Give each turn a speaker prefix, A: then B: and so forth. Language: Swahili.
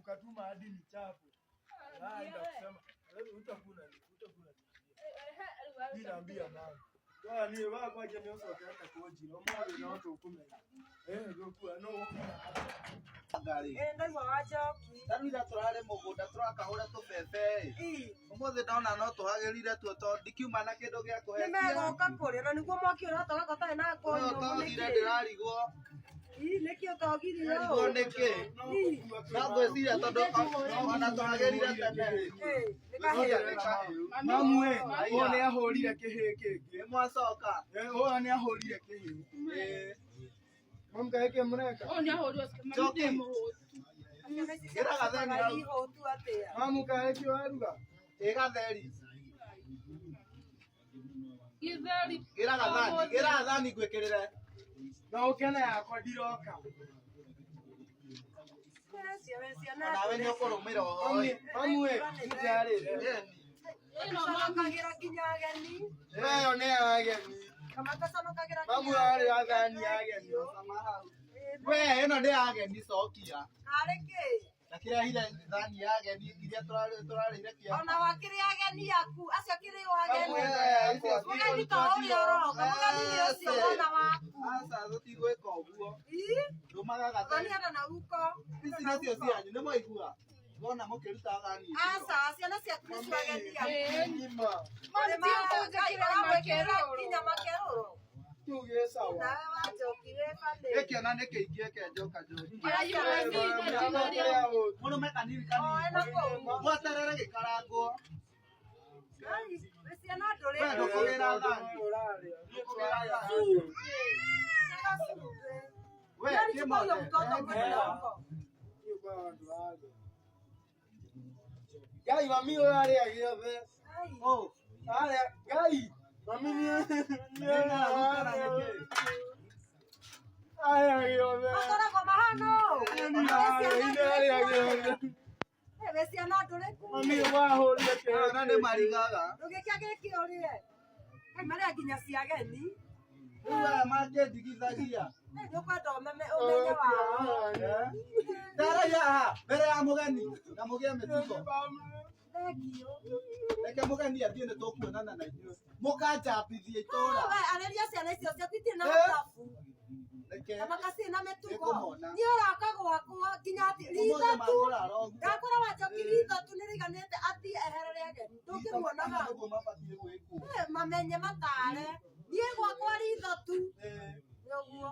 A: ukatuma hadi ni chapo. Ndio kusema utakuna mimi naambia mama. Kwa ni wewe kwa je mimi sio kaenda kuoji na mwana na watu hukumu. Gokuwa no.
B: Ngari.
C: Ndai wajoki.
B: Tarira turare mugunda turakahura tubebe. Umuthi ndona no tuhagerire tuo to ndikiuma na kindu gia kuhe.
C: Nimegoka kuria na niguo mwaki uratoka gotari na konyo.
B: Togire ndirarigwo.
C: Niki utogire yo.
B: Ngo niki. Na ngwiciria tondu ona tuhagerire tene.
A: Mamu we, one ahurire kihi kingi.
B: Mwacoka.
A: One ahurire kihi. Mamu kaeke mreka.
D: Oni ahurire kihi.
B: Joki. Gira gatheni hau.
C: Iho tu atia.
A: Mamu kaeke waruga.
B: Igatheri.
D: Githeri.
B: Gira gathani gwikirire.
A: Na ukena yakwa ndiroka.
B: Nawe nĩ ũkũrũmĩra ũhoro.
A: Mamu we, njarĩre.
C: Inokagira kinya ageni.
A: Wewe nĩ ageni.
C: Kamata sanokagira
A: Mamu arĩ athani ageni.
B: We ĩno nĩ ageni cokia.
C: Areke.
B: Na kĩrehire thani ya ageni iria tũrarĩire kĩama.
C: Ona wakire ageni yaku, acio kire ageni.
B: Mũgeni
C: ta ũrĩa ũroka, mũgeni nĩ ũcio ona waku.
B: Aca tũtigwĩka ũguo. Ndũmaga
C: Ani
B: gatheri.
C: ana na ruko.
B: Ici nacio cianyu nĩ mwaigua. Wona mũkĩruta thani icio.
C: Aca ciana ciaku nĩ cio ageni yaku.
A: Ngima.
C: Mari ma makera kinya makeroro.
A: Tuge sawa.
C: Nawe wajokire bande.
B: Gĩkĩ ona nĩ kĩingĩ kenjoka njoki. Mũrũme kanini kanini. Mweterere gĩkarangwo.
C: Ai, ciana ndũrĩ.
B: We ndũkũgĩra thani. We
A: Gai mami ore agĩothe.
B: Oh,
A: Are gai mami ni Ai agĩothe.
C: Makoragwo mahano. Ewe ciana ndũrĩ ku.
A: Mami wahũrire kĩhĩ.
B: na nĩ marigaga.
C: Ndũgĩkia gĩkĩ ũrĩe. Ai marĩa nginya cia ageni.
B: Rĩu aya mangĩndigithagia.
C: Nĩũkwenda ũmenye wao.
B: Ndaragia haha mbere ya mũgeni na mũgĩe mĩtugo.
C: Thengio.
B: Reke mũgeni athiĩ nĩ tũkuonana na inyuĩ. Mũkanjambithia itũũra.
C: We arĩria ciana icio ciaku itirĩ na mathabu.
B: Reke
C: Na makasĩ na mĩtugo.
B: Nĩngũmona.
C: Niĩ ũroka gwakwa nginya atĩ ritho tu. Ngakora wajoki ritho tu nĩrĩiganĩte atĩ eherere ageni. Ndũngĩmuona hau.
B: mabatiĩ gwĩkwo.
C: Mamenye matare. Niĩ gwakwa ritho tu. Nĩguo.